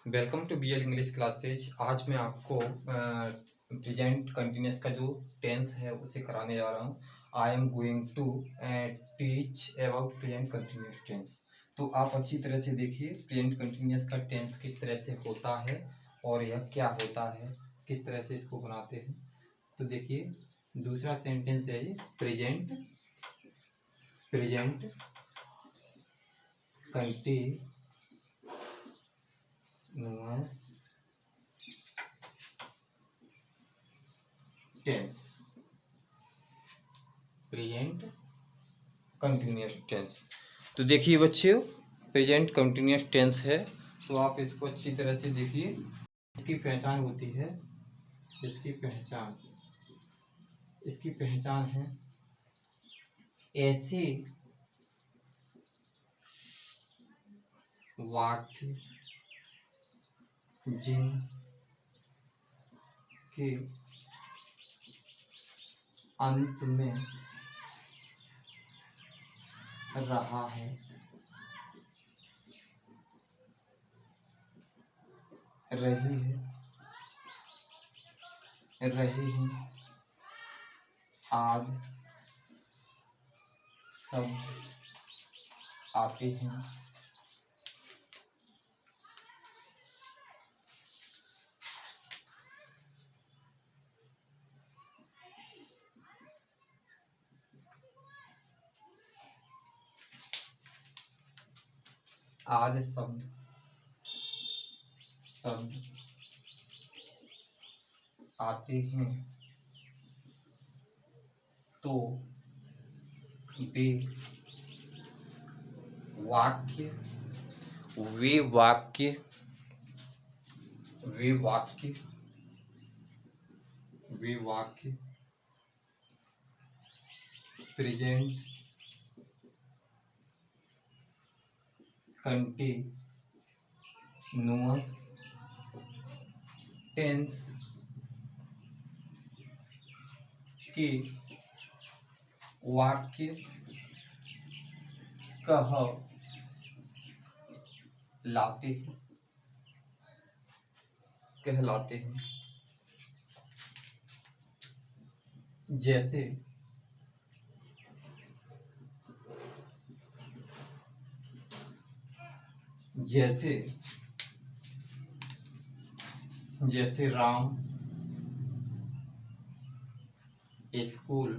Welcome to BL English classes. आज मैं आपको प्रेजेंट कंटिन्यूस का जो टेंस है उसे कराने जा रहा हूँ। I am going to teach about present continuous tense. तो आप अच्छी तरह से देखिए प्रेजेंट कंटिन्यूस का टेंस किस तरह से होता है और यह क्या होता है, किस तरह से इसको बनाते हैं। तो देखिए दूसरा सेंटेंस है ये present continuous tense. Present continuous tense. तो देखिए बच्चों, प्रेजेंट कंटिन्यूअस टेंस है तो आप इसको अच्छी तरह से देखिए। इसकी पहचान होती है, इसकी पहचान है ऐसे वाक्य जिन के अंत में रहा है रही है आदि शब्द आते हैं। आदि शब्द आते हैं तो वे वाक्य प्रेजेंट कंटिन्यूअस टेंस के वाक्य कहलाते हैं। जैसे राम स्कूल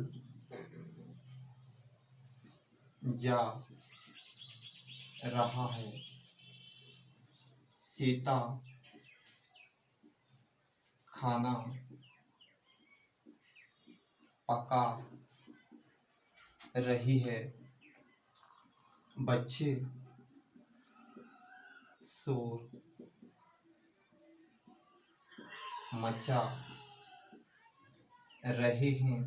जा रहा है, सीता खाना पका रही है, बच्चे शोर मचा रहे हैं,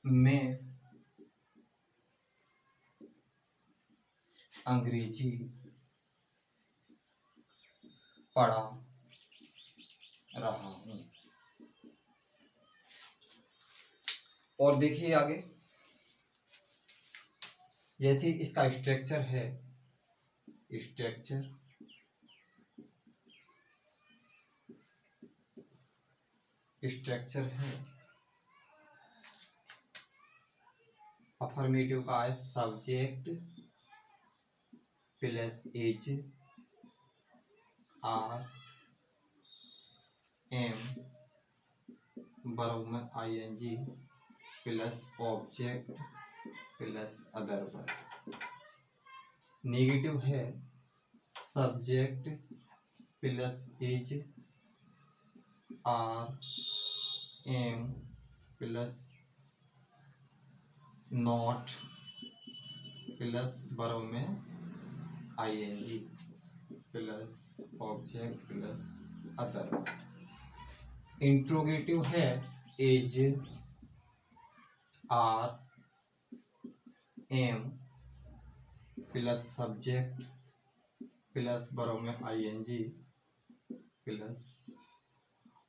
मैं अंग्रेजी पढ़ा रहा हूं। और देखिए आगे, जैसे इसका स्ट्रक्चर है, अफर्मेटिव का है subject plus is are am verb में ING plus object plus other verb. Negative है subject plus is are am plus not plus verb में ING plus object plus other. Interrogative है is are am plus subject plus verb में ING plus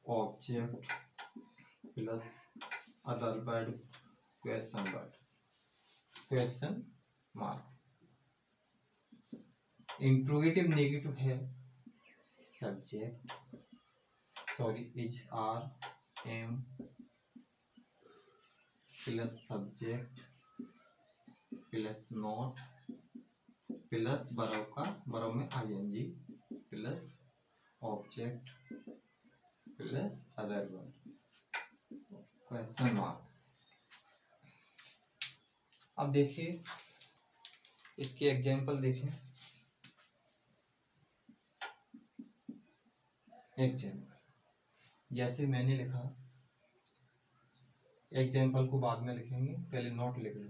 object plus other word question mark. Interrogative negative है subject, sorry is are am plus subject plus not plus बराव में ING plus object plus other one question mark. अब देखिए इसके example देखें। Example जैसे मैंने लिखा, एग्जाम्पल को बाद में लिखेंगे, पहले नोट लिख लो,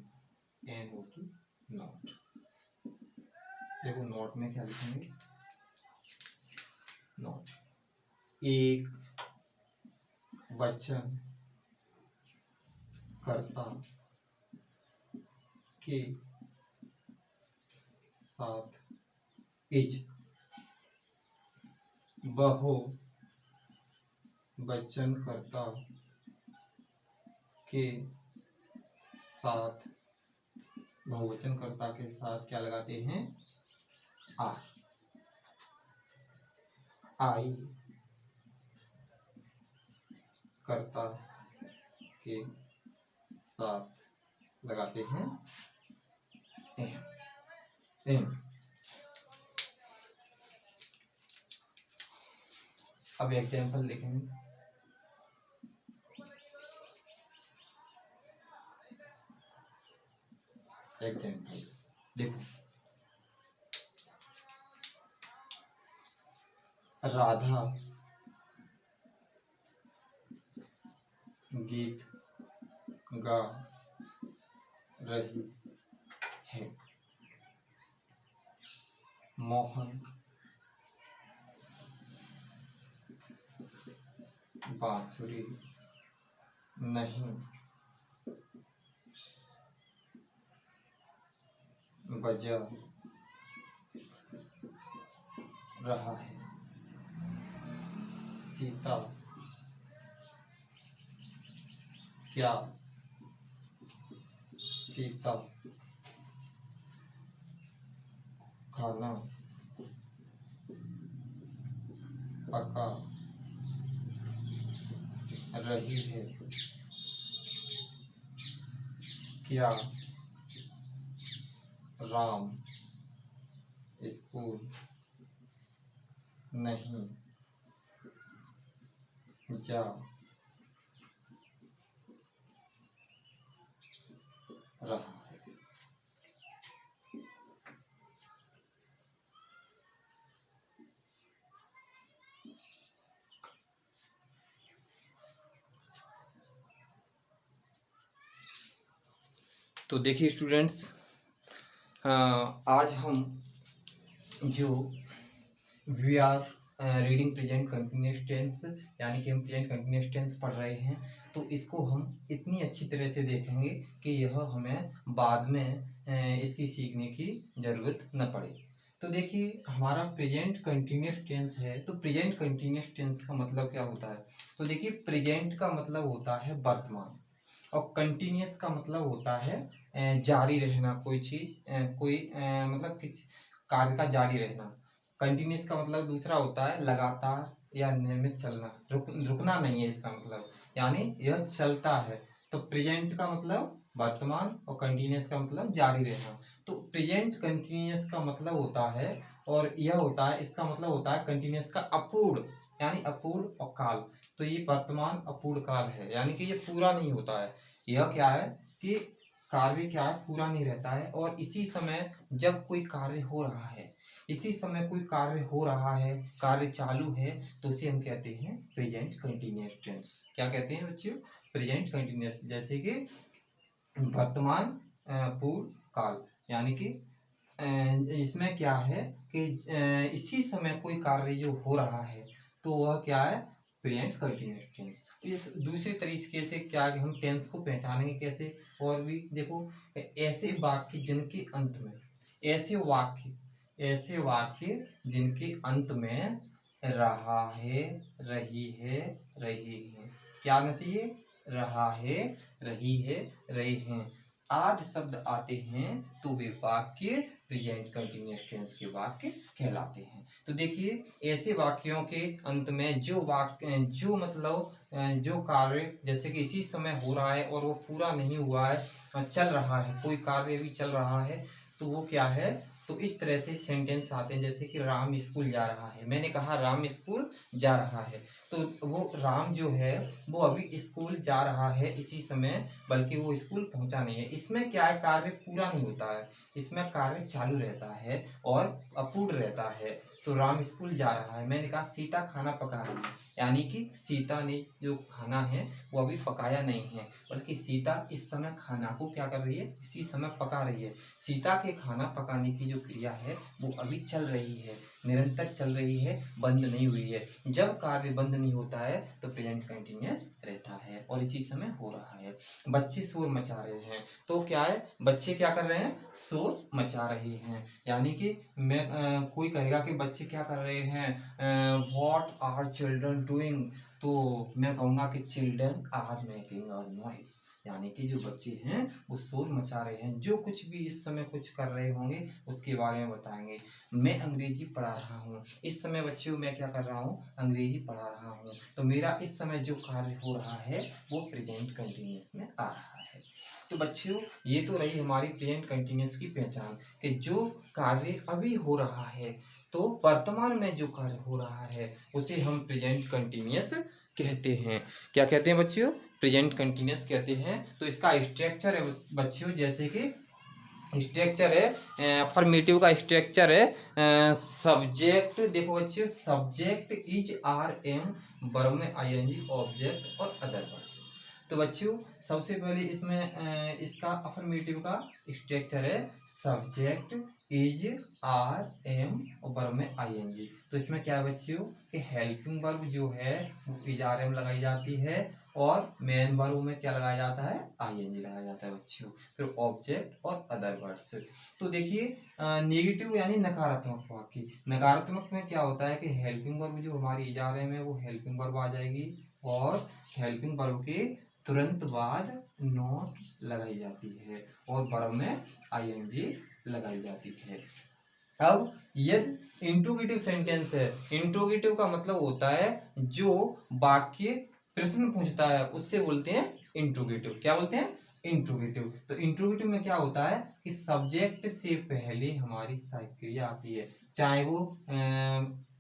NOT नोट। देखो नोट में क्या लिखेंगे, नोट एक वचन कर्ता के साथ इज बहुवचनकर्ता के साथ, बहुवचनकर्ता के साथ क्या लगाते हैं, आर। आई कर्ता के साथ लगाते हैं एम। अब एग्जाम्पल लिखेंगे। एग्जाम्पल्स देखो, राधा गीत गा रही है, मोहन बांसुरी नहीं बजा रहा है, सीता क्या सीता खाना पका रही है, क्या राम स्कूल नहीं जा रहा है। तो देखिए स्टूडेंट्स, आज हम जो we are reading present continuous tense, यानी कि हम प्रेजेंट कंटिन्यूअस टेंस पढ़ रहे हैं, तो इसको हम इतनी अच्छी तरह से देखेंगे कि यह हमें बाद में इसकी सीखने की ज़रूरत न पड़े। तो देखिए हमारा प्रेजेंट कंटिन्यूअस टेंस है, तो प्रेजेंट कंटिन्यूअस टेंस का मतलब क्या होता है। तो देखिए प्रेजेंट का मतलब होता है वर्तमान, और कंटिन्यूअस का मतलब होता है जारी रहना, कोई चीज़ कोई मतलब किसी कार्य का जारी रहना। कंटिन्यूअस का मतलब दूसरा होता है लगातार या नियमित चलना, रुकना नहीं है इसका मतलब, यानी यह चलता है। तो प्रेजेंट का मतलब वर्तमान और कंटिन्यूअस का मतलब जारी रहना। तो प्रेजेंट कंटिन्यूअस का मतलब होता है, और यह होता है, इसका मतलब होता है कंटिन्यूअस का अपूर्ण, यानी अपूर्ण और काल। तो ये वर्तमान अपूर्ण काल है, यानी कि ये पूरा नहीं होता है। यह क्या है कि कार्य क्या है, पूरा नहीं रहता है, और इसी समय जब कोई कार्य हो रहा है, इसी समय कोई कार्य हो रहा है, कार्य चालू है, तो उसे हम कहते हैं प्रेजेंट कंटिन्यूअस टेंस। क्या कहते हैं बच्चों, प्रेजेंट कंटिन्यूअस। जैसे कि वर्तमान पूर्ण काल, यानी कि इसमें क्या है कि इसी समय कोई कार्य जो हो रहा है, तो वह क्या है, प्रेजेंट कंटिन्यूअस टेंस। इस दूसरे तरीके से क्या कि हम टेंस को पहचानेंगे कैसे, और भी देखो, ऐसे वाक्य जिनके अंत में, ऐसे वाक्य जिनके अंत में रहा है, रही है, रही है, क्या आना चाहिए, रहा है, रही है, रही हैं, आदि शब्द आते हैं तो वे वाक्य प्रेजेंट कंटिन्यूअस टेंस के वाक्य कहलाते हैं। तो देखिए ऐसे वाक्यों के अंत में जो वाक्य जो मतलब जो कार्य जैसे कि इसी समय हो रहा है और वो पूरा नहीं हुआ है, चल रहा है, कोई कार्य भी चल रहा है, तो वो क्या है, तो इस तरह से सेंटेंस आते हैं। जैसे कि राम स्कूल जा रहा है, मैंने कहा राम स्कूल जा रहा है, तो वो राम जो है वो अभी स्कूल जा रहा है इसी समय, बल्कि वो स्कूल पहुंचा नहीं है। इसमें क्या है, कार्य पूरा नहीं होता है, इसमें कार्य चालू रहता है और अपूर्ण रहता है। तो राम स्कूल जा रहा है, मैंने कहा सीता खाना पका रही है, यानी कि सीता ने जो खाना है वो अभी पकाया नहीं है, बल्कि सीता इस समय खाना को क्या कर रही है, इसी समय पका रही है। सीता के खाना पकाने की जो क्रिया है वो अभी चल रही है, निरंतर चल रही है, बंद नहीं हुई है। जब कार्य बंद नहीं होता है तो प्रेजेंट कंटिन्यूअस रहता है और इसी समय हो रहा है। बच्चे शोर मचा रहे हैं, तो क्या है, बच्चे क्या कर रहे हैं, शोर मचा रहे हैं। यानी कि कोई कहेगा कि बच्चे क्या कर रहे हैं, व्हाट आर चिल्ड्रन डूइंग, तो मैं कहूँगा कि children are making a noise, यानी कि जो बच्चे हैं वो शोर मचा रहे हैं, जो कुछ भी इस समय कुछ कर रहे होंगे उसके बारे में बताएंगे। मैं अंग्रेजी पढ़ा रहा हूँ, इस समय बच्चों मैं क्या कर रहा हूँ, अंग्रेजी पढ़ा रहा हूँ, तो मेरा इस समय जो कार्य हो रहा है वो प्रेजेंट कंटिन्यूअस में आ रहा है। तो बच्चों ये तो रही हमारी प्रेजेंट कंटिन्यूअस की पहचान कि जो कार्य अभी हो रहा है, तो वर्तमान में जो कार्य हो रहा है उसे हम प्रेजेंट कंटिन्यूअस कहते हैं। क्या कहते हैं बच्चों, प्रेजेंट कंटिन्यूअस कहते हैं। तो इसका स्ट्रक्चर है बच्चों, जैसे कि स्ट्रक्चर है अफर्मेटिव का स्ट्रक्चर है सब्जेक्ट, देखो बच्चों subject is are am, verb में आईएनजी, ऑब्जेक्ट और अदर वर्ड्स। तो बच्चों सबसे पहले इसमें इसका अफर्मेटिव का स्ट्रक्चर है सब्जेक्ट इज आर एम और वर्ब में आईएनजी। तो इसमें क्या है बच्चों कि हेल्पिंग वर्ब जो है वो इज आर एम लगाई जाती है और मेन वर्ब में क्या लगाया जाता है, आईएनजी लगाया जाता है बच्चों। फिर ऑब्जेक्ट और अदर वर्ड्स। तो देखिए नेगेटिव यानी नकारात्मक वाक्य, नकारात्मक में क्या होता है कि हेल्पिंग वर्ब जो हमारी इज आर एम है वो हेल्पिंग वर्ब आ जाएगी और हेल्पिंग वर्ब के तुरंत बाद नॉट लगाई जाती है और वर्ब में आईएनजी लगाई जाती है। अब यदि इंट्रोगेटिव सेंटेंस है, इंट्रोगेटिव का मतलब होता है जो वाक्य प्रश्न पूछता है उससे बोलते हैं इंट्रोगेटिव। क्या बोलते हैं, इंट्रोगेटिव। तो इंट्रोगेटिव में क्या होता है कि सब्जेक्ट से पहले हमारी सहायक क्रिया आती है, चाहे वो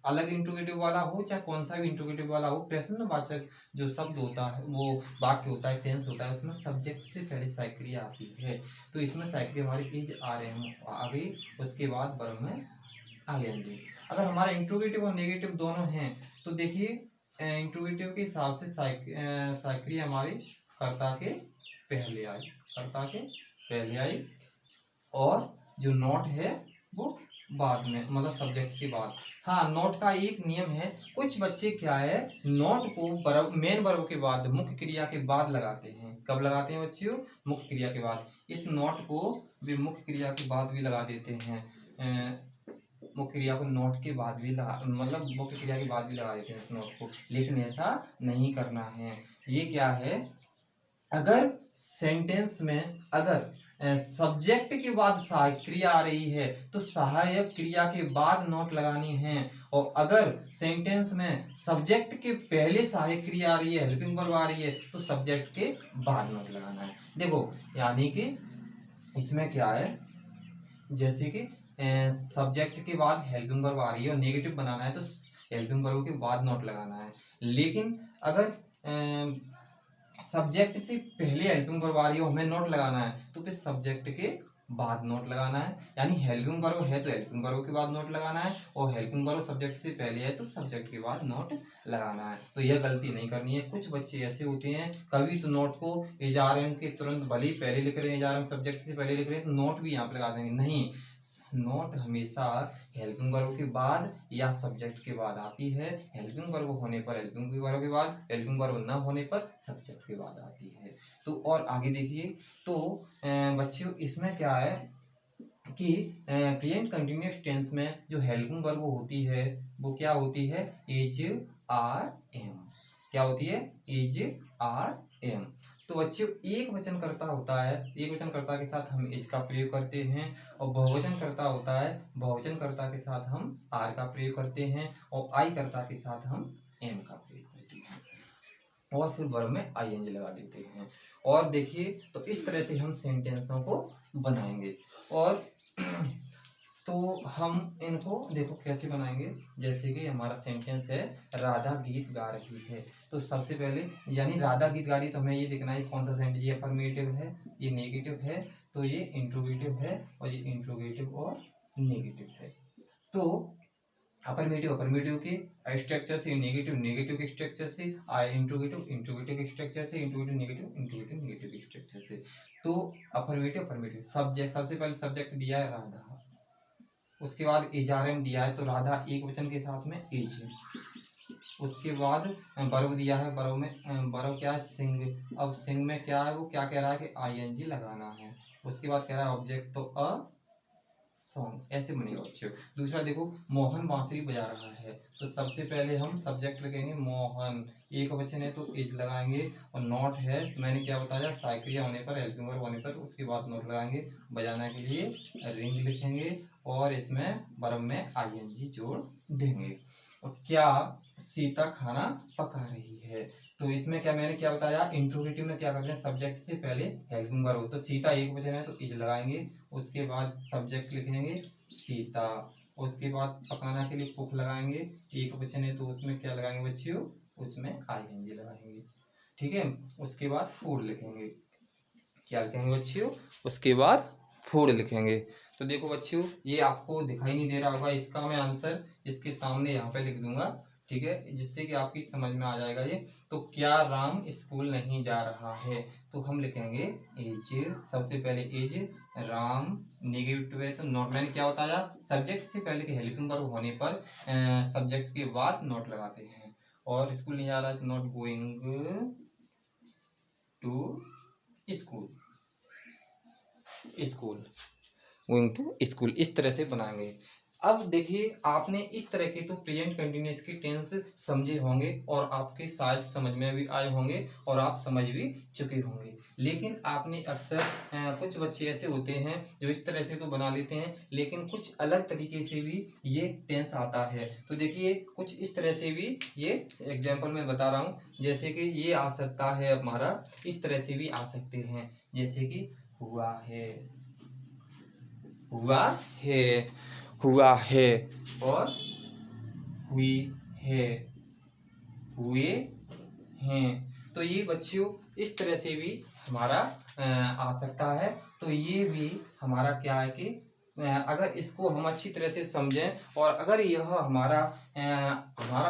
अलग इंट्रोगेटिव वाला हो चाहे कौन सा भी इंट्रोगेटिव वाला हो। प्रश्नवाचक जो शब्द होता है वो वाक्य होता है, टेंस होता है, उसमें सब्जेक्ट से पहले सहायक क्रिया आती है। तो इसमें सहायक क्रिया हमारी इज आर एम आ गई, उसके बाद वर्ब में आईएनजी। अगर हमारा इंट्रोगेटिव और नेगेटिव दोनों हैं तो देखिए इंट्रोगेटिव के हिसाब से सहायक क्रिया हमारी कर्ता के पहले आई, कर्ता के पहले आई और जो नॉट है वो बाद में, मतलब सब्जेक्ट के बाद। हाँ, नोट का एक नियम है, कुछ बच्चे क्या है नोट को वर्ब मेन वर्ब के बाद मुख्य क्रिया के बाद लगाते हैं। कब लगाते हैं बच्चों, मुख्य क्रिया के बाद। इस नोट को भी मुख्य क्रिया के बाद भी लगा देते हैं, मुख्य क्रिया को नोट के बाद भी लगा, मतलब मुख्य क्रिया के बाद भी लगा देते हैं इस नोट को, लेकिन ऐसा नहीं करना है। ये क्या है, अगर सेंटेंस में अगर सब्जेक्ट के बाद सहायक क्रिया आ रही है तो सहायक क्रिया के बाद नोट लगानी है, और अगर सेंटेंस में सब्जेक्ट के पहले सहायक क्रिया आ रही है, हेल्पिंग वर्ब आ रही है, तो सब्जेक्ट के बाद नोट लगाना है। देखो यानी कि इसमें क्या है, जैसे कि सब्जेक्ट के बाद हेल्पिंग वर्ब आ रही है और नेगेटिव बनाना है तो हेल्पिंग वर्ब के बाद नोट लगाना है। लेकिन अगर सब्जेक्ट से पहले हेल्पिंग वर्ब आ रही हो, हमें नोट लगाना है, तो फिर सब्जेक्ट के बाद नोट लगाना है। यानी हेल्पिंग वर्ब है तो हेल्पिंग वर्ब के बाद नोट लगाना है, और हेल्पिंग वर्ब सब्जेक्ट से पहले है तो सब्जेक्ट के बाद नोट लगाना है। तो यह गलती नहीं करनी है। कुछ बच्चे ऐसे होते हैं कभी तो नोट को एजारएम के तुरंत भले ही पहले लिख रहे हैं, एजारएम सब्जेक्ट से पहले लिख रहे हैं तो नोट भी यहाँ पे लगा देंगे। नहीं, नोट हमेशा हेल्पिंग वर्ब के बाद या सब्जेक्ट के बाद आती है। हेल्पिंग वर्ब होने पर हेल्पिंग वर्ब के बाद, हेल्पिंग वर्ब न होने पर सब्जेक्ट के बाद आती है। तो और आगे देखिए, तो बच्चों इसमें क्या है कि प्रेजेंट कंटिन्यूअस टेंस में जो हेल्पिंग वर्ब होती है वो क्या होती है, इज आर एम। क्या होती है, इज आर एम। तो बच्चों एक वचनकर्ता होता है, एक वचनकर्ता के साथ हम इसका प्रयोग करते हैं, और बहुवचनकर्ता होता है, बहुवचनकर्ता के साथ हम आर का प्रयोग करते हैं, और आई कर्ता के साथ हम एम का प्रयोग करते हैं, और फिर वर्ब में आईएनजी लगा देते हैं। और देखिए तो इस तरह से हम सेंटेंसों को बनाएंगे। और तो हम इनको देखो कैसे बनाएंगे। जैसे कि हमारा सेंटेंस है राधा गीत गा रही है, तो सबसे पहले यानी राधा गीत गा रही, तो हमें ये देखना है कौन सा सेंटेंस, ये अफर्मेटिव है, ये नेगेटिव है, तो ये इंट्रोगेटिव है, और ये इंट्रोगेटिव और नेगेटिव है। तो अफर्मेटिव के स्ट्रक्चर से, नेगेटिव के स्ट्रक्चर से, इंट्रोगेटिव के स्ट्रक्चर से, नेगेटिव के स्ट्रक्चर से। तो अफर्मेटिव सब्जेक्ट, सबसे पहले सब्जेक्ट दिया है राधा, उसके बाद एजारम दिया है, तो राधा एक वचन के साथ में एज है। उसके बाद वर्ब दिया है, वर्ब क्या है, सिंग। अब सिंग में क्या है, वो क्या कह रहा है कि आईएनजी लगाना है। उसके बाद कह रहा है ऑब्जेक्ट, तो अ सॉन्ग, ऐसे बनेगा बच्चों। दूसरा देखो मोहन बांसुरी बजा रहा है, तो सबसे पहले हम सब्जेक्ट लगाएंगे मोहन, एक वचन है तो एज लगाएंगे, और नॉट है तो मैंने क्या बताया, साइक्रिया होने पर, हेल्पिंग वर्ब होने पर उसके बाद नॉट लगाएंगे। बजाना के लिए रिंग लिखेंगे, और इसमें वर्ब में आईएनजी जोड़ देंगे। और क्या सीता खाना पका रही है, तो इसमें क्या मैंने क्या बताया, इंट्रोगेटिव में क्या करते हैं, सब्जेक्ट से पहले हेल्पिंग वर्ब, तो सीता एक वचन है तो इज लगाएंगे, उसके बाद सब्जेक्ट लिखेंगे सीता, उसके बाद पकाना के लिए कुक लगाएंगे, एक वचन है तो उसमें क्या लगाएंगे बच्चियों, उसमें आईएनजी लगाएंगे। ठीक है, उसके बाद फूड लिखेंगे, क्या लिखेंगे बच्चियों, उसके बाद फूड लिखेंगे। तो देखो बच्चियों ये आपको दिखाई नहीं दे रहा होगा, इसका मैं आंसर इसके सामने यहाँ पे लिख दूंगा, ठीक है, जिससे कि आपकी समझ में आ जाएगा ये। तो क्या राम स्कूल नहीं जा रहा है, तो हम लिखेंगे एज, सबसे पहले एज, राम नेगेटिव है तो नॉट, मैंने क्या बताया, सब्जेक्ट से पहले के हेल्पिंग वर्ब होने पर सब्जेक्ट के बाद नॉट लगाते हैं। और स्कूल नहीं जा रहा है तो not going to school, going to school, इस तरह से बनाएंगे। अब देखिए आपने इस तरह के तो प्रेजेंट कंटिन्यूअस की टेंस समझे होंगे, और आपके शायद समझ में भी आए होंगे, और आप समझ भी चुके होंगे। लेकिन आपने अक्सर कुछ बच्चे ऐसे होते हैं जो इस तरह से तो बना लेते हैं, लेकिन कुछ अलग तरीके से भी ये टेंस आता है। तो देखिए कुछ इस तरह से भी ये एग्जाम्पल मैं बता रहा हूँ, जैसे कि ये आ सकता है हमारा, इस तरह से भी आ सकते हैं, जैसे कि हुआ है, हुआ है, हुआ है, और हुई है, हुए हैं। तो ये बच्चों इस तरह से भी हमारा आ सकता है। तो ये भी हमारा क्या है कि अगर इसको हम अच्छी तरह से समझें, और अगर यह हमारा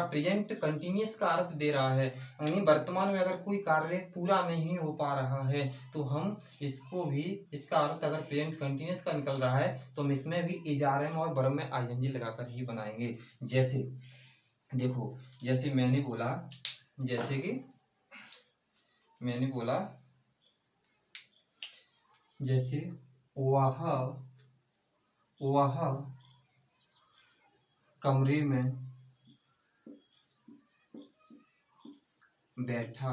प्रेजेंट कंटिन्यूअस का अर्थ दे रहा है, यानी वर्तमान में अगर कोई कार्य पूरा नहीं हो पा रहा है, तो हम इसको भी, इसका अर्थ अगर प्रेजेंट कंटिन्यूअस का निकल रहा है तो हम इसमें भी इजारम और वर्ब में आईएनजी लगाकर ही बनाएंगे। जैसे देखो, जैसे मैंने बोला, जैसे कि मैंने बोला, जैसे वह कमरे में बैठा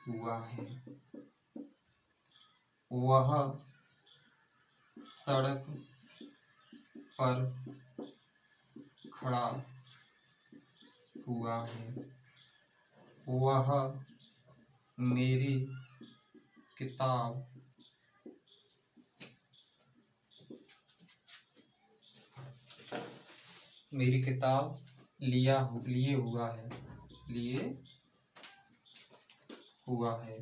हुआ है, वह सड़क पर खड़ा हुआ है, वह मेरी किताब लिए हुआ है,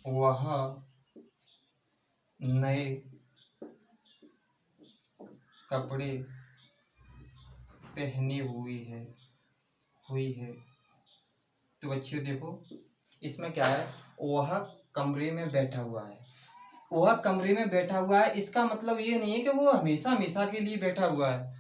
वह नए कपड़े पहने हुई है। तो बच्चियों देखो इसमें क्या है, वह कमरे में बैठा हुआ है, वह कमरे में बैठा हुआ है, इसका मतलब ये नहीं है कि वो हमेशा हमेशा के लिए बैठा हुआ है,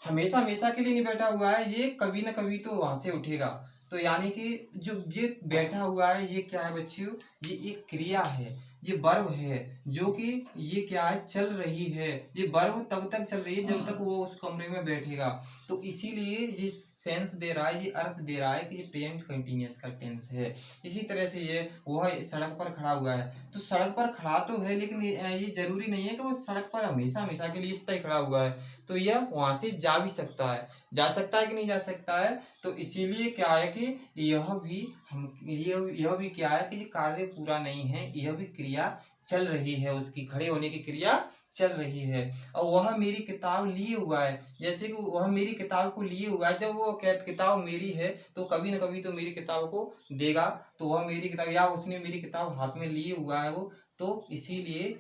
हमेशा हमेशा के लिए नहीं बैठा हुआ है, ये कभी ना कभी तो वहां से उठेगा। तो यानी कि जो ये बैठा हुआ है ये क्या है बच्चियों, ये एक क्रिया है, ये वर्ब है जो कि ये क्या है, चल रही है। ये वर्ब तब तक चल रही है जब तक वो उस कमरे में बैठेगा। तो इसीलिए ये सेंस दे रहा है, ये अर्थ दे रहा है कि ये प्रेजेंट कंटिन्यूअस का टेंस है। इसी तरह से ये वह सड़क पर खड़ा हुआ है, तो सड़क पर खड़ा तो है, लेकिन ये जरूरी नहीं है कि वो सड़क पर हमेशा हमेशा के लिए इस तरह खड़ा हुआ है। तो यह वहां से जा भी सकता है, जा सकता है कि नहीं जा सकता है। तो इसीलिए क्या है कि यह भी क्या है कि ये कार्य पूरा नहीं है, यह भी क्रिया चल रही है, उसकी खड़े होने की क्रिया चल रही है। और वह मेरी किताब लिए हुआ है, जैसे कि वह मेरी किताब को लिए हुआ है। जब वो किताब मेरी है तो कभी ना कभी तो मेरी किताब को देगा। तो वह मेरी किताब, या उसने मेरी किताब हाथ में लिए हुआ है वो, तो इसीलिए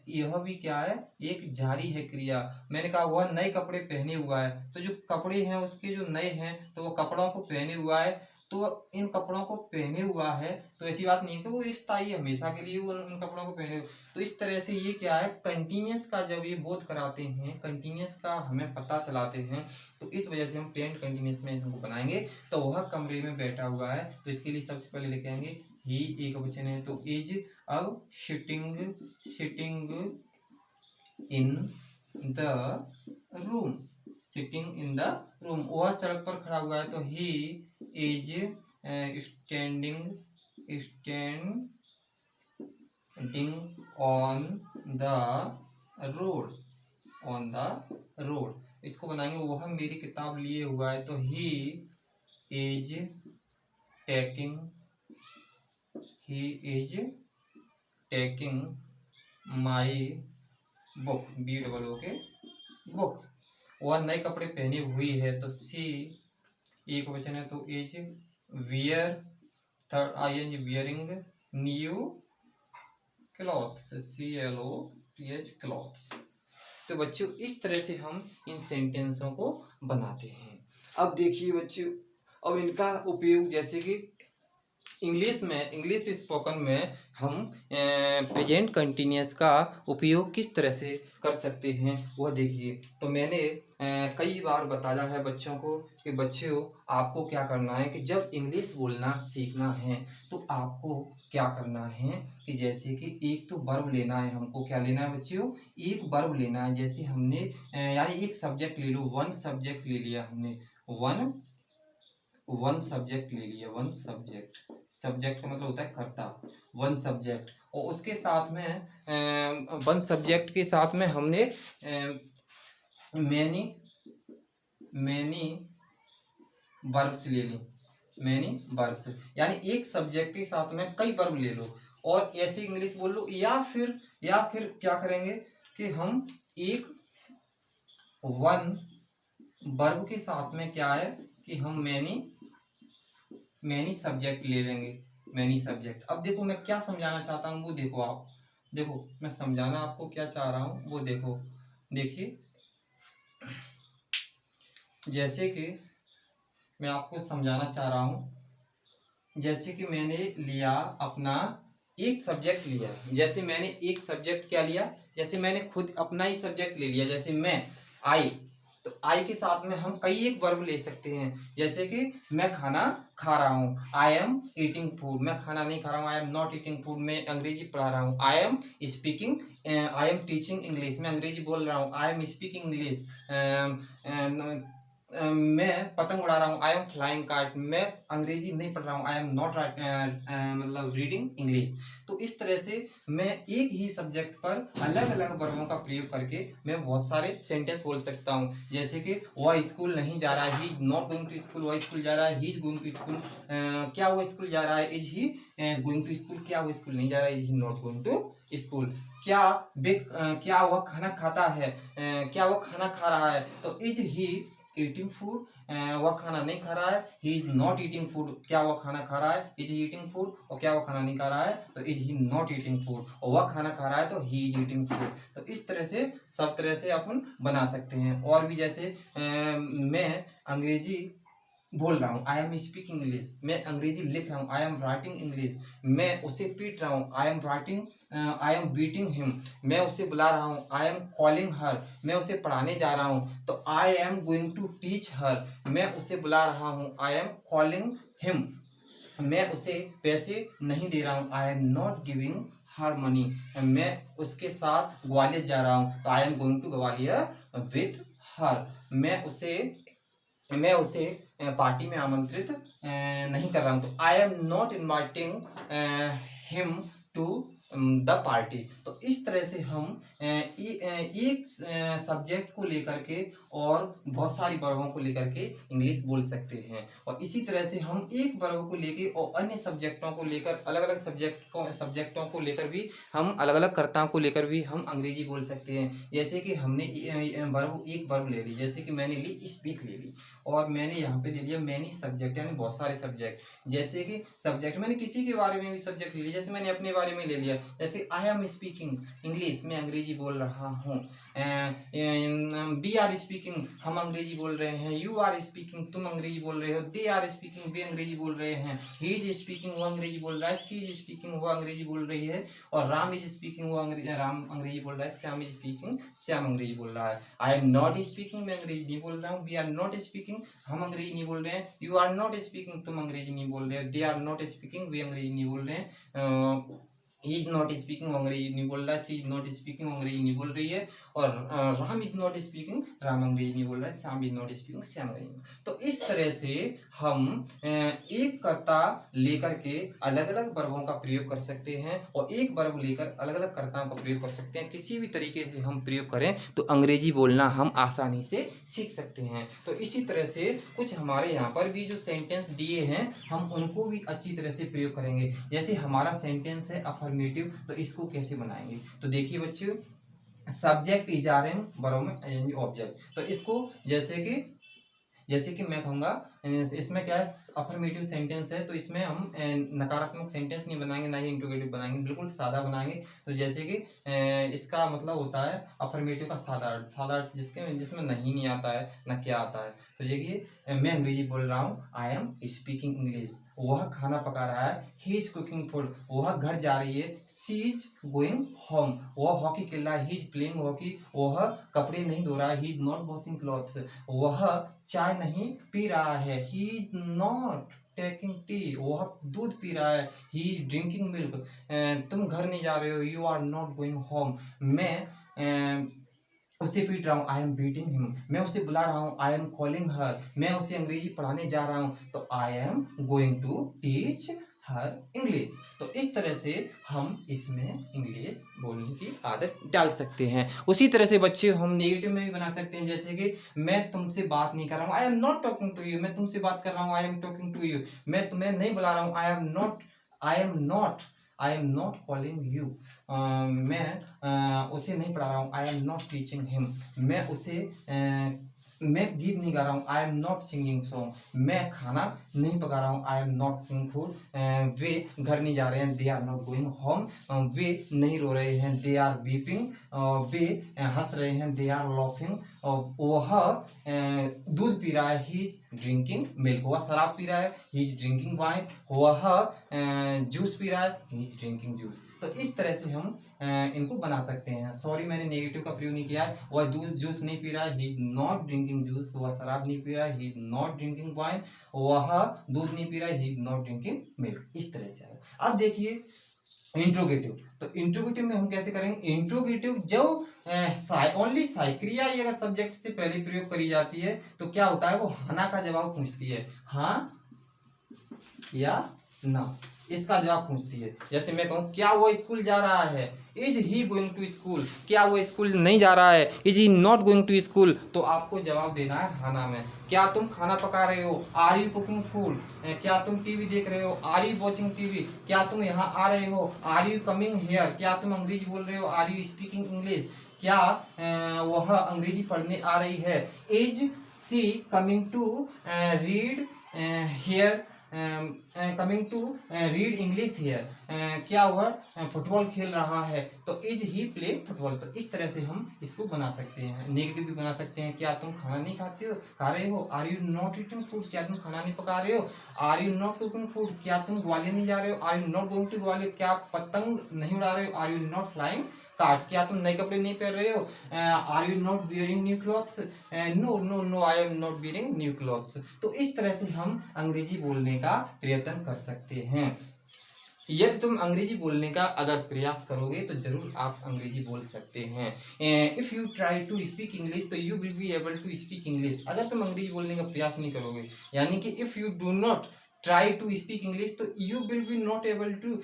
यह भी क्या है, एक जारी है क्रिया। मैंने कहा वह नए कपड़े पहने हुआ है, तो जो कपड़े हैं उसके जो नए हैं, तो वो कपड़ों को पहने हुआ है। तो इन कपड़ों को पहने हुआ है, तो ऐसी बात नहीं है कि वो स्थायी हमेशा के लिए वो उन कपड़ों को पहने। तो इस तरह से ये क्या है, कंटिन्यूअस का जब ये बोध कराते हैं, कंटिन्यूअस का हमें पता चलाते हैं, तो इस वजह से हम प्रेजेंट कंटिन्यूअस में इनको बनाएंगे। तो वह कमरे में बैठा हुआ है, तो इसके लिए सबसे पहले लेके आएंगे ही, एक वचन है तो इज। अब sitting in the room, sitting in the room, वह सड़क पर खड़ा हुआ है, तो he is standing on the road. इसको बनाएंगे वह मेरी किताब लिए हुआ है, तो he is taking my book, book. वह नए कपड़े पहनी हुई है, तो सी एक वचन है तो is wear, third ING wearing new clothes, CLOTH clothes. तो बच्चों इस तरह से हम इन सेंटेंसों को बनाते हैं। अब देखिए बच्चों, अब इनका उपयोग जैसे कि इंग्लिश स्पोकन में हम प्रेजेंट कंटिन्यूअस का उपयोग किस तरह से कर सकते हैं वह देखिए। तो मैंने कई बार बताया है बच्चों को कि बच्चों आपको क्या करना है कि जब इंग्लिश बोलना सीखना है तो आपको क्या करना है कि जैसे कि एक तो वर्ब लेना है, हमको क्या लेना है बच्चों, एक वर्ब लेना है। जैसे हमने यानी एक सब्जेक्ट ले लो, वन सब्जेक्ट ले लिया हमने, वन सब्जेक्ट ले लिया, वन सब्जेक्ट का मतलब होता है कर्ता, वन सब्जेक्ट। और उसके साथ में वन सब्जेक्ट के साथ में हमने मैनी वर्ब्स ले ली, मैनी वर्ब्स, यानी एक सब्जेक्ट के साथ में कई वर्ब ले लो और ऐसे इंग्लिश बोल लो। या फिर क्या करेंगे कि हम एक वन वर्ब के साथ में क्या है कि हम मैनी सब्जेक्ट ले लेंगे, मैनी सब्जेक्ट। अब देखो मैं क्या समझाना चाहता हूँ वो देखो, आप देखो मैं समझाना आपको क्या चाह रहा हूँ वो देखो। देखिए जैसे कि मैं आपको समझाना चाह रहा हूँ, जैसे कि मैंने लिया अपना एक सब्जेक्ट लिया, जैसे मैंने एक सब्जेक्ट क्या लिया, जैसे मैंने खुद अपना ही सब्जेक्ट ले लिया, जैसे मैं आई, तो आई के साथ में हम कई एक वर्ब ले सकते हैं। जैसे कि मैं खाना खा रहा हूँ, आई एम ईटिंग फूड, मैं खाना नहीं खा रहा हूँ, I am not eating food, मैं अंग्रेजी पढ़ा रहा हूँ, I am speaking, I am teaching English, मैं अंग्रेजी बोल रहा हूँ, आई एम स्पीकिंग इंग्लिश, मैं पतंग उड़ा रहा हूँ, आई एम फ्लाइंग काइट, मैं अंग्रेजी नहीं पढ़ रहा हूँ, आई एम नॉट मतलब रीडिंग इंग्लिश। तो इस तरह से मैं एक ही सब्जेक्ट पर अलग अलग वर्बों का प्रयोग करके मैं बहुत सारे सेंटेंस बोल सकता हूँ। जैसे कि वह स्कूल नहीं जा रहा है, he is not going to school, वह स्कूल जा रहा है, he is going to school, क्या वो स्कूल जा रहा है, is he going to school, क्या वो स्कूल नहीं जा रहा है, is he not going to school. क्या वह खाना खाता है, क्या वो खाना खा रहा है, तो इज ही ईटिंग फूड, वह खाना नहीं खा रहा है, he is not eating food, क्या वह खाना खा रहा है, इज ही ईटिंग फूड, और क्या वह खाना नहीं खा रहा है, तो is he not eating food, और वह खाना खा रहा है तो ही इज ईटिंग फूड। तो इस तरह से सब तरह से अपन बना सकते हैं। और भी जैसे मैं अंग्रेजी बोल रहा हूँ, आई एम स्पीकिंग इंग्लिश, मैं अंग्रेजी लिख रहा हूँ, आई एम राइटिंग इंग्लिश, मैं उसे पीट रहा हूँ, I am writing, I am beating him, मैं उसे बुला रहा हूँ, आई एम कॉलिंग हर, मैं उसे पढ़ाने जा रहा हूँ, तो I am going to teach her, मैं उसे बुला रहा हूँ, आई एम कॉलिंग हिम, मैं उसे पैसे नहीं दे रहा हूँ, I am not giving harmony, मैं उसके साथ ग्वालियर जा रहा हूँ, तो I am going to Gwalior with her. मैं उसे पार्टी में आमंत्रित नहीं कर रहा हूँ, तो I am not inviting him to the party. तो इस तरह से हम एक सब्जेक्ट को लेकर के और बहुत सारी वर्बों को लेकर के इंग्लिश बोल सकते हैं, और इसी तरह से हम एक वर्ब को लेके और अन्य सब्जेक्टों को लेकर, अलग अलग सब्जेक्टों को लेकर भी, हम अलग अलग कर्ताओं को लेकर भी हम अंग्रेजी बोल सकते हैं। जैसे कि हमने एक वर्ब ले ली, जैसे कि मैंने ली स्पीक ले ली, और मैंने यहाँ पे ले लिया मैनी सब्जेक्ट, यानी बहुत सारे सब्जेक्ट। जैसे कि सब्जेक्ट मैंने किसी के बारे में भी सब्जेक्ट ले लिया, जैसे मैंने अपने बारे में ले लिया, जैसे आई एम स्पीकिंग इंग्लिश, मैं अंग्रेजी बोल रहा हूँ। वी आर स्पीकिंग, हम अंग्रेजी बोल रहे हैं। यू आर स्पीकिंग, तुम अंग्रेजी बोल रहे हो। दे आर स्पीकिंग, वे अंग्रेजी बोल रहे हैं। ही इज स्पीकिंग, वो अंग्रेजी बोल रहा है। शी इज स्पीकिंग, वो अंग्रेजी बोल रही है। और राम इज स्पीकिंग, वो राम अंग्रेजी बोल रहा है। श्याम इज स्पीकिंग, श्याम अंग्रेजी बोल रहा है। आई एम नॉट स्पीकिंग, मैं अंग्रेजी नहीं बोल रहा हूँ। वी आर नॉट स्पीकिंग, हम अंग्रेजी नहीं बोल रहे हैं। यू आर नॉट स्पीकिंग, तुम अंग्रेजी नहीं बोल रहे हो। दे आर नॉट स्पीकिंग, वे अंग्रेजी नहीं बोल रहे हैं। ही इज नॉट स्पीकिंग, अंग्रेजी नहीं बोल रहा है। सी इज नॉट स्पीकिंग, अंग्रेजी नहीं बोल रही है। और Ram is not speaking, Ram अंग्रेजी नहीं बोल रहा है। Shyam is not speaking, Shyam अंग्रेजी। तो इस तरह से हम एक कर्ता लेकर के अलग अलग वर्बों का प्रयोग कर सकते हैं, और एक वर्ब लेकर अलग अलग कर्ताओं का प्रयोग कर सकते हैं। किसी भी तरीके से हम प्रयोग करें तो अंग्रेजी बोलना हम आसानी से सीख सकते हैं। तो इसी तरह से कुछ हमारे यहाँ पर भी जो सेंटेंस दिए हैं, हम उनको भी अच्छी तरह से प्रयोग करेंगे। जैसे हमारा सेंटेंस है अफर्मेटिव, तो इसको कैसे बनाएंगे? तो देखिए बच्चों, subject is are am, verb में आईएनजी ऑब्जेक्ट। तो इसको जैसे कि मैं कहूँगा, इसमें क्या है, अफर्मेटिव सेंटेंस है, तो इसमें हम नकारात्मक सेंटेंस नहीं बनाएंगे, ना ही इंट्रोगेटिव बनाएंगे, बिल्कुल सादा बनाएंगे। तो जैसे कि इसका मतलब होता है अफर्मेटिव का सादा अर्थ, जिसमें नहीं आता है, ना क्या आता है। तो देखिए, मैं अंग्रेजी बोल रहा हूँ, आई एम स्पीकिंग इंग्लिश। वह खाना पका रहा है, ही इज कुकिंग फूड। वह घर जा रही है, सी इज गोइंग होम। वह हॉकी खेल रहा है, ही इज प्लेइंग हॉकी। वह कपड़े नहीं धो रहा है, he is not washing clothes. वह चाय नहीं पी रहा है, he is not taking tea. वह दूध पी रहा है, ही इज ड्रिंकिंग मिल्क। तुम घर नहीं जा रहे हो, you are not going home. मैं उसे पीट रहा हूँ, आई एम बीटिंग हिम। मैं उसे बुला रहा हूँ, आई एम कॉलिंग हर। मैं उसे अंग्रेजी पढ़ाने जा रहा हूँ, तो I am going to teach her English. तो इस तरह से हम इसमें इंग्लिश बोलने की आदत डाल सकते हैं। उसी तरह से बच्चे हम नेगेटिव में भी बना सकते हैं, जैसे कि मैं तुमसे बात नहीं कर रहा हूँ, I am not talking to you. मैं तुमसे बात कर रहा हूँ, I am talking to you. मैं तुम्हें नहीं बुला रहा हूँ, I am not calling you. मैं उसे नहीं पढ़ा रहा हूँ, I am not teaching him. मैं गीत नहीं गा रहा हूँ, I am not singing song. मैं खाना नहीं पका रहा हूँ, I am not cooking food. वे घर नहीं जा रहे हैं, they are not going home. वे नहीं रो रहे हैं, दे आर वीपिंग। वे हंस रहे हैं, दे आर लाफिंग। वह दूध पी रहा है, ही इज ड्रिंकिंग मिल्क। वह शराब पी रहा है, ही इज ड्रिंकिंग वाइन। वह जूस पी रहा है, ही इज ड्रिंकिंग जूस। तो इस तरह से हम इनको बना सकते हैं। सॉरी, मैंने नेगेटिव का प्रयोग नहीं किया है। वह दूध जूस नहीं पी रहा है, he is not drinking juice. वह शराब नहीं पी रहा है, he is not drinking wine. वह दूध नहीं पी रहा है, he is not drinking milk. इस तरह से आएगा। अब देखिए इंट्रोगेटिव। तो इंट्रोगेटिव में हम कैसे करेंगे? इंट्रोगेटिव जो ओनली क्रिया ही अगर सब्जेक्ट से पहले प्रयोग करी जाती है, तो क्या होता है, वो हाँ का जवाब पूछती है, हाँ या ना, इसका जवाब पूछती है। जैसे मैं कहूँ, क्या वो स्कूल जा रहा है, is he going to school. क्या वो स्कूल नहीं जा रहा है, is he not going to school. तो आपको जवाब देना है हाँ ना में। क्या तुम खाना पका रहे हो, आर यू कुकिंग फूड। क्या तुम टीवी देख रहे हो, आर यू वॉचिंग टीवी। क्या तुम यहाँ आ रहे हो, आर यू कमिंग हियर। क्या तुम अंग्रेजी बोल रहे हो, आर यू स्पीकिंग इंग्लिश। क्या वह अंग्रेजी पढ़ने आ रही है, is she coming to read here, coming to read English here. क्या वह फुटबॉल खेल रहा है, तो इज ही प्ले फुटबॉल। तो इस तरह से हम इसको बना सकते हैं। नेगेटिव भी बना सकते हैं, क्या तुम खाना नहीं खा रहे हो, are you not eating food. क्या तुम खाना नहीं पका रहे हो, are you not cooking food. क्या तुम ग्वालियर नहीं जा रहे हो, are you not going to Gwalior. क्या पतंग नहीं उड़ा रहे हो, आर यू नॉट फ्लाइंग काट। क्या तुम नए कपड़े नहीं पहन रहे हो, are you not wearing new clothes. No no no, I am not wearing new clothes. तो इस तरह से हम अंग्रेजी बोलने का प्रयत्न कर सकते हैं। यदि तुम अंग्रेजी बोलने का अगर प्रयास करोगे तो जरूर आप अंग्रेजी बोल सकते हैं। If you try to speak English तो you will be able to speak English. अगर तुम अंग्रेजी बोलने का प्रयास नहीं करोगे, यानी कि if you do not try to speak English तो you will be not able to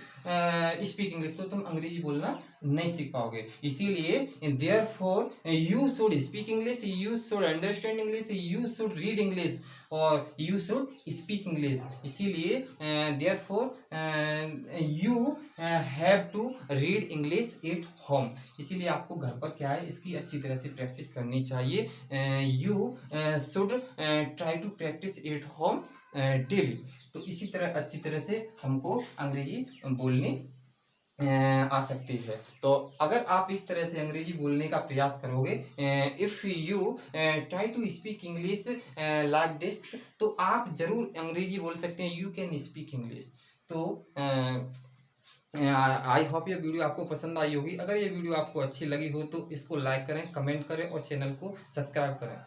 speak English, तो तुम अंग्रेजी बोलना नहीं सीख पाओगे। इसीलिए therefore you should speak English, you should understand English, you should read English और यू शुड स्पीक इंग्लिश। इसीलिए therefore you have to read English at home. इसीलिए आपको घर पर क्या है, इसकी अच्छी तरह से प्रैक्टिस करनी चाहिए। You should try to practice at home daily. तो इसी तरह अच्छी तरह से हमको अंग्रेजी बोलनी आ सकती है। तो अगर आप इस तरह से अंग्रेजी बोलने का प्रयास करोगे, if you try to speak English like this, तो आप जरूर अंग्रेजी बोल सकते हैं। You can speak English. तो आई होप ये वीडियो आपको पसंद आई होगी। अगर ये वीडियो आपको अच्छी लगी हो तो इसको लाइक करें, कमेंट करें और चैनल को सब्सक्राइब करें।